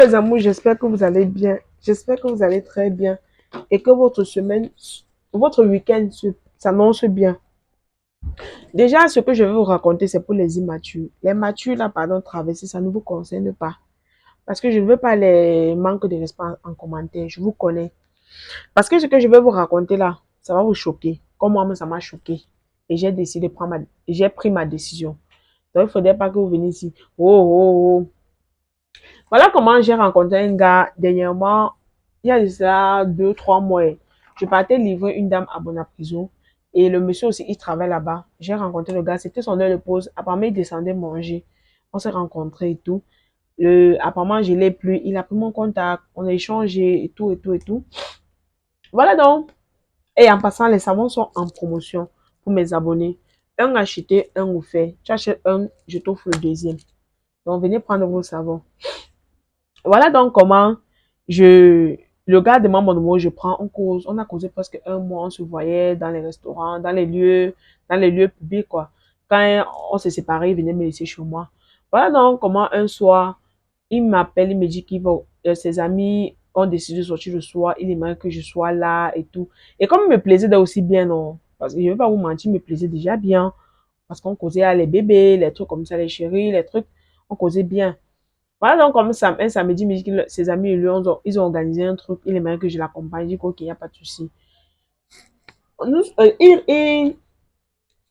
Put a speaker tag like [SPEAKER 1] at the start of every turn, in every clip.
[SPEAKER 1] Les amours, j'espère que vous allez bien. J'espère que vous allez très bien et que votre semaine, votre week-end s'annonce bien. Déjà, ce que je vais vous raconter, c'est pour les immatures. Les matures, là, pardon, traverser, ça ne vous concerne pas. Parce que je ne veux pas les manques de respect en commentaire. Je vous connais. Parce que ce que je vais vous raconter là, ça va vous choquer. Comme moi, ça m'a choqué. Et j'ai décidé de prendre j'ai pris ma décision. Donc, il ne faudrait pas que vous veniez ici. Oh, oh, oh. Voilà comment j'ai rencontré un gars dernièrement, il y a de cela 2, 3 mois. Je partais livrer une dame à Bonaprison et le monsieur aussi, il travaille là-bas. J'ai rencontré le gars, c'était son heure de pause. Apparemment, il descendait manger. On s'est rencontrés et tout. Apparemment, je l'ai plu. Il a pris mon contact. On a échangé et tout, et tout, et tout. Voilà donc. Et en passant, les savons sont en promotion pour mes abonnés. Un acheté, un offert. Tu achètes un, je t'offre le deuxième. Donc, venez prendre vos savons. Voilà donc comment je, le gars demande mon numéro, je prends, on cause, on a causé presque un mois, on se voyait dans les restaurants, dans les lieux publics, quoi. Quand on s'est séparés, il venait me laisser chez moi. Voilà donc comment un soir, il m'appelle, il me dit ses amis ont décidé de sortir le soir, il aimerait que je sois là et tout. Et comme il me plaisait aussi bien, non, parce que je ne vais pas vous mentir, il me plaisait déjà bien, parce qu'on causait les bébés, les trucs comme ça, les chéris, les trucs, on causait bien. Voilà, donc comme ça, un samedi, il me dit que ses amis, ils ont organisé un truc, il aimerait que je l'accompagne. Je dis ok, il n'y a pas de souci.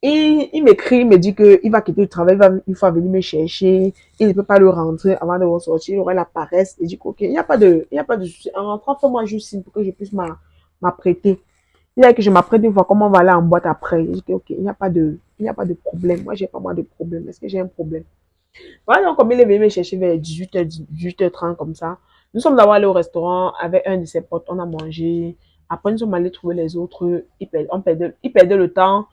[SPEAKER 1] Il m'écrit, il me dit qu'il va quitter le travail, il va venir me chercher, il ne peut pas le rentrer avant de ressortir, il aurait la paresse. Et je dis ok, il n'y a pas de souci. En rentrant, fais-moi juste signe pour que je puisse m'apprêter. Il a que je m'apprête une fois, comment on va aller en boîte après. Je dis ok, il n'y a pas de problème. Moi, j'ai pas moi de problème. Est-ce que j'ai un problème? Voilà, donc comme il est venu me chercher vers 18h, 18h30 comme ça, nous sommes d'abord allés au restaurant avec un de ses potes, on a mangé. Après, nous sommes allés trouver les autres. Ils perdaient le temps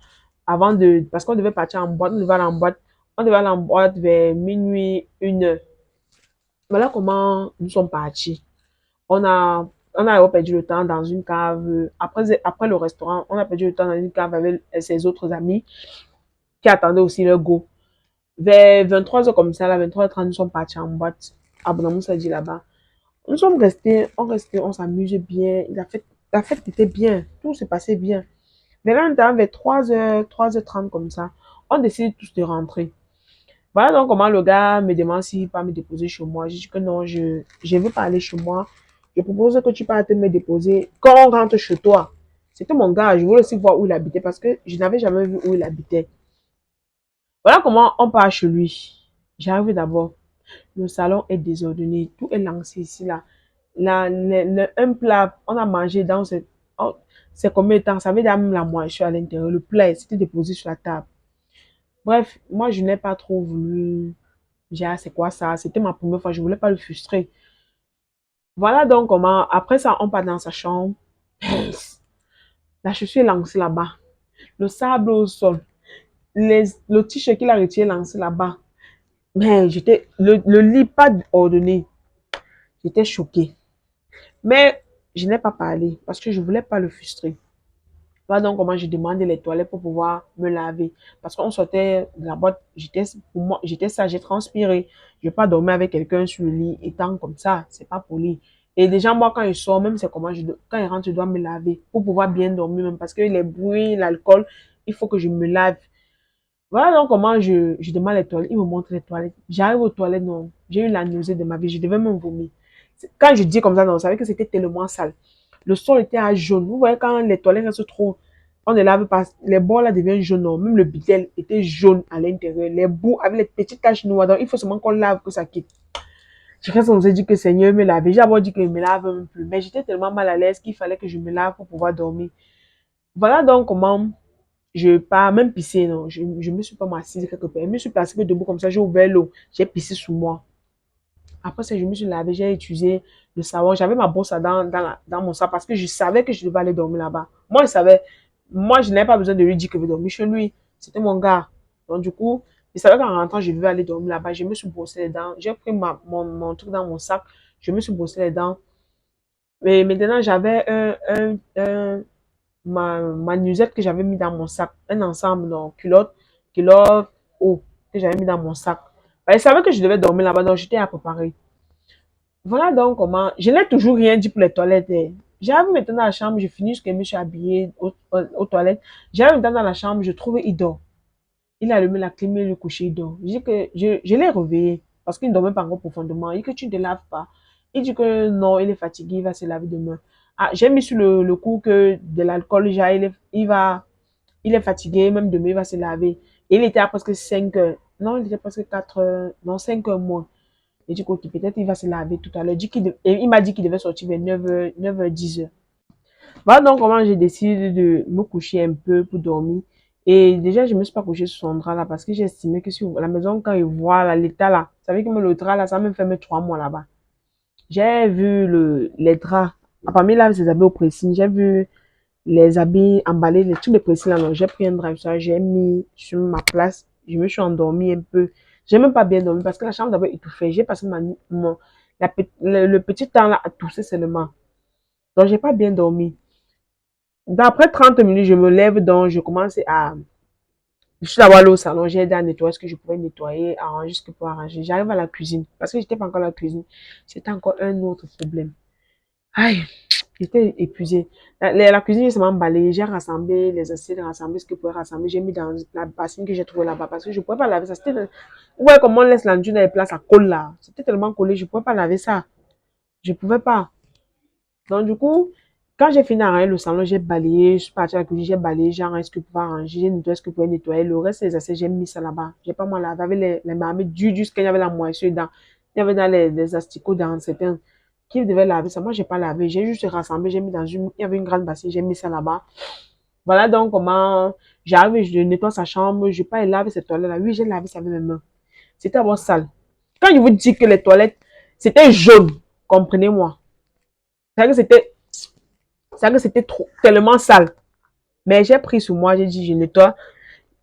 [SPEAKER 1] parce qu'on devait partir en boîte, on devait aller en boîte. On devait aller en boîte vers minuit, 1h. Voilà comment nous sommes partis. On a, on a perdu le temps dans une cave. Après le restaurant, on a perdu le temps dans une cave avec ses autres amis qui attendaient aussi leur go. Vers 23h comme ça, là, 23h30, nous sommes partis en boîte à Bonamoussa dit là-bas. Nous sommes restés, on s'amusait bien. La fête était bien, tout se passait bien. Mais là, vers 3h, 3h30 comme ça, on décide tous de rentrer. Voilà donc comment le gars me demande s'il peut me déposer chez moi. Je dis que non, je veux pas aller chez moi. Je propose que tu partes me déposer quand on rentre chez toi. C'était mon gars, je voulais aussi voir où il habitait parce que je n'avais jamais vu où il habitait. Voilà comment on part chez lui. J'arrive d'abord. Le salon est désordonné. Tout est lancé ici, là. Un plat, on a mangé dans c'est combien de temps? Ça veut dire même la moitié à l'intérieur. Le plat, c'était déposé sur la table. Bref, moi, je n'ai pas trop voulu. J'ai dit, ah, c'est quoi ça? C'était ma première fois. Je voulais pas le frustrer. Voilà donc comment, après ça, on part dans sa chambre. La chaussure est lancée là-bas. Le sable au sol. Le t-shirt qu'il a retiré lancé là-bas. Mais le lit pas ordonné. J'étais choquée. Mais je n'ai pas parlé parce que je voulais pas le frustrer. Voilà donc comment j'ai demandé les toilettes pour pouvoir me laver. Parce qu'on sortait de la boîte, pour moi, j'étais sage, j'ai transpiré. Je ne vais pas dormir avec quelqu'un sur le lit, étant comme ça, c'est pas poli. Et déjà, moi, quand il sort, même c'est comment quand il rentre, je dois me laver pour pouvoir bien dormir, même parce que les bruits, l'alcool, il faut que je me lave. Voilà donc comment je demande les toilettes. Il me montre les toilettes. J'arrive aux toilettes, non. J'ai eu la nausée de ma vie. Je devais même vomir. Quand je dis comme ça, non, vous savez que c'était tellement sale. Le sol était à jaune. Vous voyez, quand les toilettes restent trop, on ne lave pas. Les bords là deviennent jaunes. Non. Même le bidet était jaune à l'intérieur. Les bouts avec les petites taches noires. Donc, il faut seulement qu'on lave que ça quitte. Je pense qu'on s'est dit que Seigneur me lave. J'ai d'abord dit qu'il me lave un peu. Mais j'étais tellement mal à l'aise qu'il fallait que je me lave pour pouvoir dormir. Voilà donc comment je pars, même pisser, non. Je me suis pas m'assise quelque part. Je me suis placée debout comme ça. J'ai ouvert l'eau. J'ai pissé sous moi. Après ça, je me suis lavée, j'ai utilisé le savon. J'avais ma brosse à dents dans mon sac parce que je savais que je devais aller dormir là-bas. Moi, je savais. Moi, je n'avais pas besoin de lui dire que je vais dormir chez lui. C'était mon gars. Donc, du coup, je savais qu'en rentrant, je devais aller dormir là-bas. Je me suis brossé les dents. J'ai pris mon truc dans mon sac. Je me suis brossé les dents. Mais maintenant, j'avais ma nuisette que j'avais mis dans mon sac. Un ensemble, donc, culotte, haut, que j'avais mis dans mon sac. Ben, je savais que je devais dormir là-bas, donc j'étais à préparer. Voilà donc comment. Je n'ai toujours rien dit pour les toilettes, eh. J'arrive maintenant dans la chambre, je finis ce que je me suis habillée aux toilettes. J'arrive maintenant dans la chambre, je trouve il dort. Il a allumé la clim, il est couché, il dort. Je dis que je l'ai réveillé parce qu'il ne dormait pas encore profondément. Il dit que tu ne te laves pas. Il dit que non, il est fatigué, il va se laver demain. Ah, j'ai mis sur le coup que de l'alcool, déjà, il est fatigué, même demain, il va se laver. Et il était à presque 5 heures. Non, il était presque 4 heures, non, 5 heures moins. Il dit que peut-être il va se laver tout à l'heure. Et il m'a dit qu'il devait sortir vers 9h, 9h, 10h. Voilà donc comment j'ai décidé de me coucher un peu pour dormir. Et déjà, je ne me suis pas couchée sur son drap là parce que j'ai estimé que sur la maison, quand il voit l'état là, ça veut dire que le drap là, ça me fait mettre 3 mois là-bas. J'ai vu les draps. Parmi là, ces habits au pressing, j'ai vu les habits emballés, tous les pressings là. J'ai pris un drap, ça, j'ai mis sur ma place. Je me suis endormie un peu. J'ai même pas bien dormi parce que la chambre d'abord étouffée. J'ai passé le petit temps là à tousser seulement. Donc, j'ai pas bien dormi. D'après 30 minutes, je me lève, donc je commence à. Je suis d'abord allée au salon, j'ai aidé à nettoyer ce que je pouvais nettoyer, arranger ce que je pouvais arranger. J'arrive à la cuisine, parce que j'étais pas encore à la cuisine. C'était encore un autre problème. Aïe, j'étais épuisée. La cuisine, j'ai seulement balayé, j'ai rassemblé les assiettes, rassemblé ce que je pouvais rassembler. J'ai mis dans la bassine que j'ai trouvée là-bas, parce que je ne pouvais pas laver ça. Ouais, comment on laisse l'enduit dans les plats, ça colle là. C'était tellement collé, je ne pouvais pas laver ça. Je ne pouvais pas. Donc, du coup, quand j'ai fini d'arranger le salon, j'ai balayé, je suis partie à la cuisine, j'ai balayé, j'ai arrangé ce que je pouvais arranger, j'ai nettoyé ce que je pouvais nettoyer. Le reste des assiettes, j'ai mis ça là-bas. J'ai pas moi lavé avec les marmites du qu'il y avait la moisissure dedans. Il y avait dans les asticots dans certains qui devaient laver ça. Moi, j'ai pas lavé. J'ai juste rassemblé, j'ai mis dans une, il y avait une grande bassine, j'ai mis ça là-bas. Voilà donc comment j'arrive, je nettoie sa chambre, je vais pas laver cette toilette-là. Oui, j'ai lavé ça avec mes mains. C'était d'abord sale. Quand je vous dis que les toilettes, c'était jaune, comprenez-moi. C'est que c'était c'est que c'était trop, tellement sale. Mais j'ai pris sur moi, j'ai dit, je nettoie.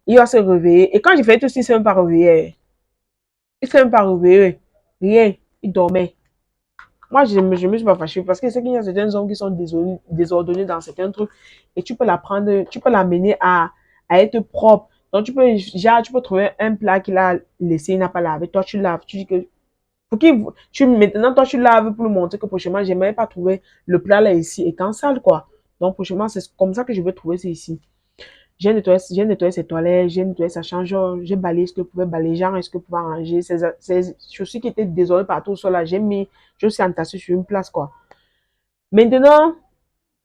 [SPEAKER 1] Il va se réveiller. Et quand j'ai fait tout ça, il ne s'est même pas réveillé. Il ne s'est même pas réveillé. Rien. Il dormait. Moi, je me suis pas fâchée parce que c'est qu'il y a certains hommes qui sont désordonnés dans certains trucs. Et tu peux la prendre, tu peux l'amener à être propre. Donc, tu peux trouver un plat qu'il a laissé, il n'a pas lavé. Toi, tu laves. Tu dis que, maintenant, toi, tu laves pour lui montrer que prochainement, j'aimerais pas trouver le plat là ici étant sale, quoi. Donc, prochainement, c'est comme ça que je vais trouver ça ici. J'ai nettoyé ses toilettes, j'ai nettoyé sa chambre, j'ai balayé ce que je pouvais balayer, j'ai ce que je pouvais ranger. Ces chaussures qui étaient désolées partout au sol là, j'ai aussi entassé sur une place, quoi. Maintenant,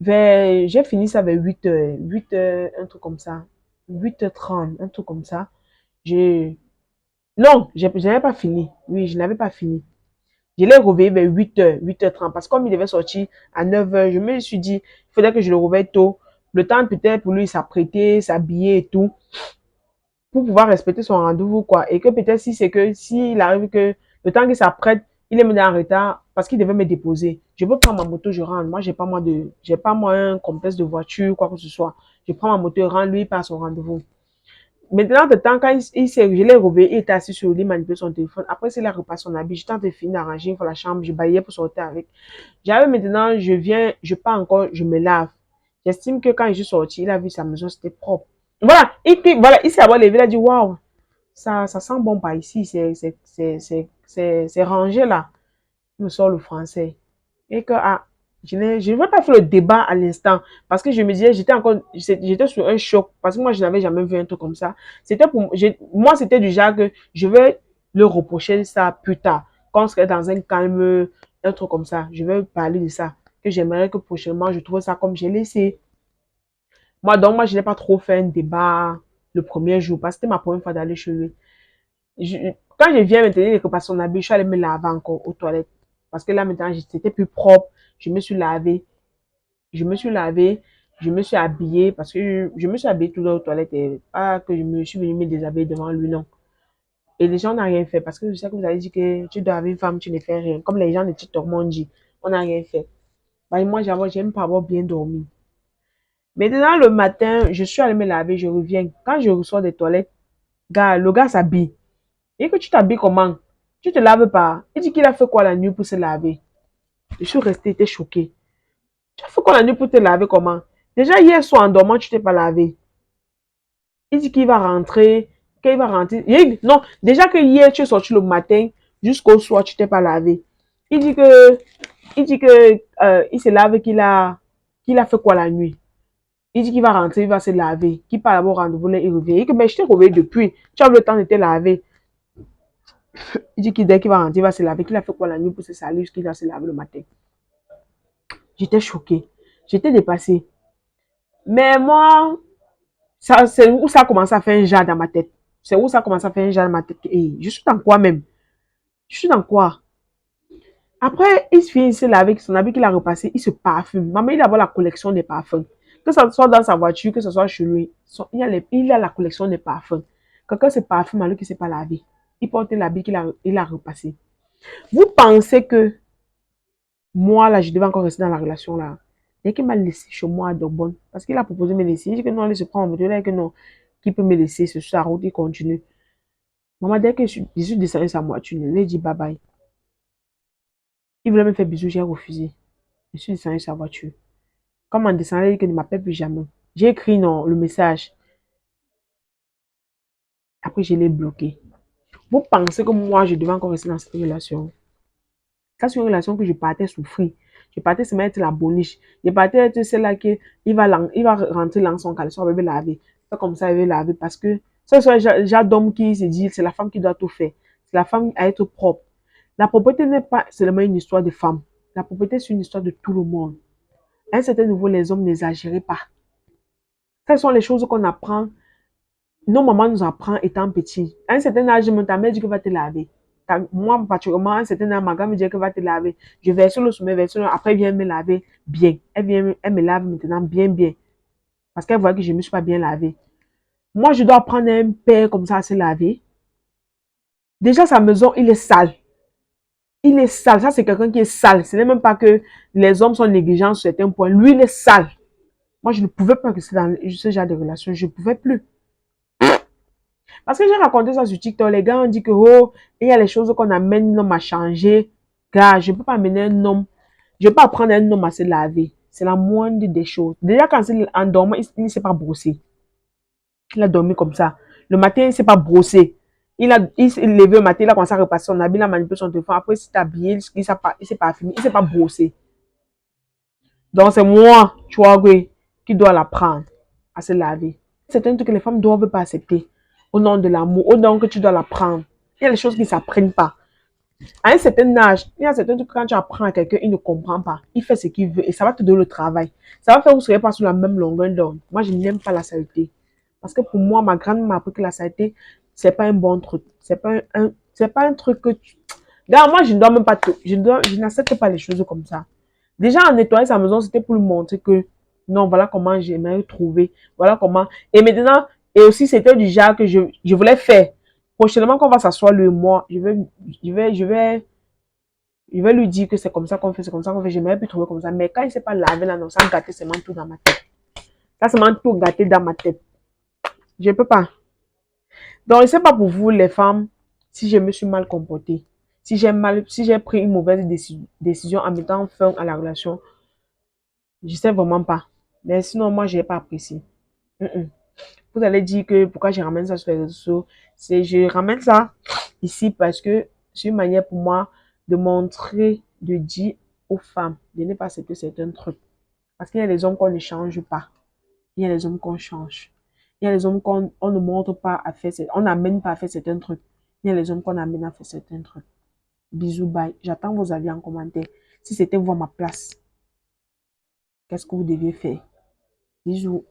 [SPEAKER 1] j'ai fini ça vers 8h, 8h, un truc comme ça. 8h30, un truc comme ça. J'ai, non, je n'avais pas fini. Oui, je n'avais pas fini. Je l'ai réveillé vers 8h, 8h30, parce que comme il devait sortir à 9h, je me suis dit, il faudrait que je le réveille tôt. Le temps peut-être pour lui s'apprêter, s'habiller et tout, pour pouvoir respecter son rendez-vous, quoi. Et que peut-être si c'est que, s'il arrive que le temps qu'il s'apprête, il est mené en retard parce qu'il devait me déposer. Je peux prendre ma moto, je rentre. Moi, j'ai pas moi un complexe de voiture, quoi que ce soit. Je prends ma moto, je rentre, lui, il passe son rendez-vous. Maintenant, de temps, quand je l'ai réveillé, il était assis sur le lit, manipulé son téléphone. Après, c'est là, repasse son habit. Je tente de finir d'arranger pour la chambre, je baillais pour sortir avec. J'arrive maintenant, je pars encore, je me lave. J'estime que quand je suis sortie, il a vu sa maison, c'était propre. Voilà, il s'est levé, il a dit, waouh, ça sent bon par ici, c'est rangé là. Il me sort le français. Et que, je ne vais pas faire le débat à l'instant, parce que je me disais, j'étais sur un choc, parce que moi, je n'avais jamais vu un truc comme ça. Moi, c'était du genre que je vais le reprocher ça plus tard, quand on serait dans un calme, un truc comme ça. Je vais parler de ça, que j'aimerais que prochainement, je trouve ça comme j'ai laissé. Donc, moi, je n'ai pas trop fait un débat le premier jour, parce que c'était ma première fois d'aller chez lui. Je, Quand je viens maintenant de repasser son habit, je suis allée me laver encore aux toilettes. Parce que là, maintenant, c'était plus propre. Je me suis lavée. Je me suis lavée. Je me suis habillée. Parce que je me suis habillée tout aux toilettes. Et pas que je me suis venue me déshabiller devant lui, non. Et les gens n'ont rien fait. Parce que je sais que vous avez dit que tu dois avoir une femme, tu ne fais rien. Comme les gens de TikTok m'ont dit. On n'a rien fait. Bah, moi, j'aime pas avoir bien dormi. Maintenant, le matin, je suis allée me laver. Je reviens. Quand je ressors des toilettes, le gars s'habille. Et que tu t'habilles comment? Tu te laves pas. Il dit qu'il a fait quoi la nuit pour se laver? Je suis restée, j'étais choquée. Tu as fait quoi la nuit pour te laver comment? Déjà hier soir en dormant, tu t'es pas lavé. Il dit qu'il va rentrer, qu'il va rentrer. Non, déjà que hier tu es sorti le matin, jusqu'au soir, tu t'es pas lavé. Il dit que, il se lave qu'il a fait quoi la nuit? Il dit qu'il va rentrer, il va se laver, qu'il part d'abord au rendez-vous, là, il revient. Il dit que, mais je t'ai réveillé depuis. Tu as eu le temps de te laver. Il dit qu'il dès qu'il va rentrer, il va se laver, qu'il a fait quoi la nuit pour se salir, qu'il va se laver le matin. J'étais choquée. J'étais dépassée. Mais moi, ça, c'est où ça a commencé à faire un jar dans ma tête. C'est où ça a commencé à faire un jar dans ma tête. Hey, je suis dans quoi même? Je suis dans quoi? Après, il se finit, il se lave avec son habit qu'il a repassé, il se parfume. Maman, il a la collection des parfums. Que ce soit dans sa voiture, que ce soit chez lui, il a la collection des parfums. Quelqu'un se parfume alors qu'il ne s'est pas lavé. Il porte l'habit il a repassé. Vous pensez que moi, là, je devais encore rester dans la relation, là? Dès qu'il m'a laissé chez moi à Dogbon, parce qu'il a proposé de me laisser, il dit que non, allez se prendre en moto, là, que non, qu'il peut me laisser sur sa route, il continue. Maman, dès que je suis descendu sa voiture, il a dit bye bye. Il voulait me faire bisous, j'ai refusé. Je suis descendu sa voiture. Comme en descendant, il dit que ne m'appelle plus jamais. J'ai écrit non, le message. Après, je l'ai bloqué. Vous pensez que moi, je devais encore rester dans cette relation? Ça, c'est une relation que je partais souffrir. Je partais se mettre la boniche. Je partais être celle-là qui il va rentrer dans son caleçon, il va laver. C'est comme ça, il va laver. Parce que ça, c'est déjà d'homme qui se dit, c'est la femme qui doit tout faire. C'est la femme à être propre. La propreté n'est pas seulement une histoire de femme. La propreté, c'est une histoire de tout le monde. À un certain niveau, les hommes n'exagèrent pas. Quelles sont les choses qu'on apprend? Nos mamans nous apprennent étant petits. À un certain âge, ta mère dit que va te laver. Moi, particulièrement, à un certain âge, ma grand me dit que va te laver. Je verse le sommet, verse le. Après, elle vient me laver bien. Elle me lave maintenant bien, bien. Parce qu'elle voit que je ne me suis pas bien lavé. Moi, je dois prendre un père comme ça à se laver. Déjà, sa maison, il est sale. Il est sale. Ça, c'est quelqu'un qui est sale. Ce n'est même pas que les hommes sont négligents sur certains points. Lui, il est sale. Moi, je ne pouvais pas rester dans ce genre de relation. Je ne pouvais plus. Parce que j'ai raconté ça sur TikTok, les gars ont dit que oh, il y a les choses qu'on amène l'homme à changer. Gars, je ne peux pas amener un homme, je ne peux pas apprendre un homme à se laver. C'est la moindre des choses. Déjà, quand il est en dormant, il ne s'est pas brossé. Il a dormi comme ça. Le matin, il ne s'est pas brossé. Il s'est levé le matin, il a commencé à repasser son habit, il a manipulé son téléphone. Après, il s'est habillé, il s'est parfumé, il ne s'est pas brossé. Donc, c'est moi, tu vois, qui dois l'apprendre à se laver. C'est un truc que les femmes ne doivent pas accepter. Au nom de l'amour, au nom que tu dois l'apprendre. Il y a des choses qui ne s'apprennent pas. À un certain âge, il y a certains trucs que quand tu apprends à quelqu'un, il ne comprend pas. Il fait ce qu'il veut et ça va te donner le travail. Ça va faire que vous ne serez pas sur la même longueur d'onde. Moi, je n'aime pas la saleté. Parce que pour moi, ma grand-mère m'a appris que la saleté, c'est pas un bon truc. C'est pas un truc que tu... Regarde, moi, je ne dois même pas te... Je n'accepte pas les choses comme ça. Déjà, en nettoyant sa maison, c'était pour lui montrer que non, voilà comment j'aimerais trouver. Voilà comment. Et maintenant, et aussi, c'était du genre que je voulais faire. Prochainement, quand on va s'asseoir, lui et moi, je vais, je vais, je vais lui dire que c'est comme ça qu'on fait, c'est comme ça qu'on fait. J'aimerais plus trouver comme ça. Mais quand il ne s'est pas lavé là, non, ça a gâté seulement tout dans ma tête. Ça seulement tout gâté dans ma tête. Je ne peux pas. Donc, je ne sais pas pour vous, les femmes, si je me suis mal comportée. Si j'ai pris une mauvaise décision en mettant fin à la relation. Je sais vraiment pas. Mais sinon, moi, je n'ai pas apprécié. Mm, mm. Vous allez dire que pourquoi je ramène ça sur les réseaux sociaux. Je ramène ça ici parce que c'est une manière pour moi de montrer, de dire aux femmes de ne pas accepter certains trucs. Parce qu'il y a des hommes qu'on ne change pas. Il y a des hommes qu'on change. Il y a des hommes qu'on on ne montre pas à faire, on n'amène pas à faire certains trucs. Il y a des hommes qu'on amène à faire certains trucs. Bisous, bye. J'attends vos avis en commentaire. Si c'était vous à ma place, qu'est-ce que vous deviez faire? Bisous.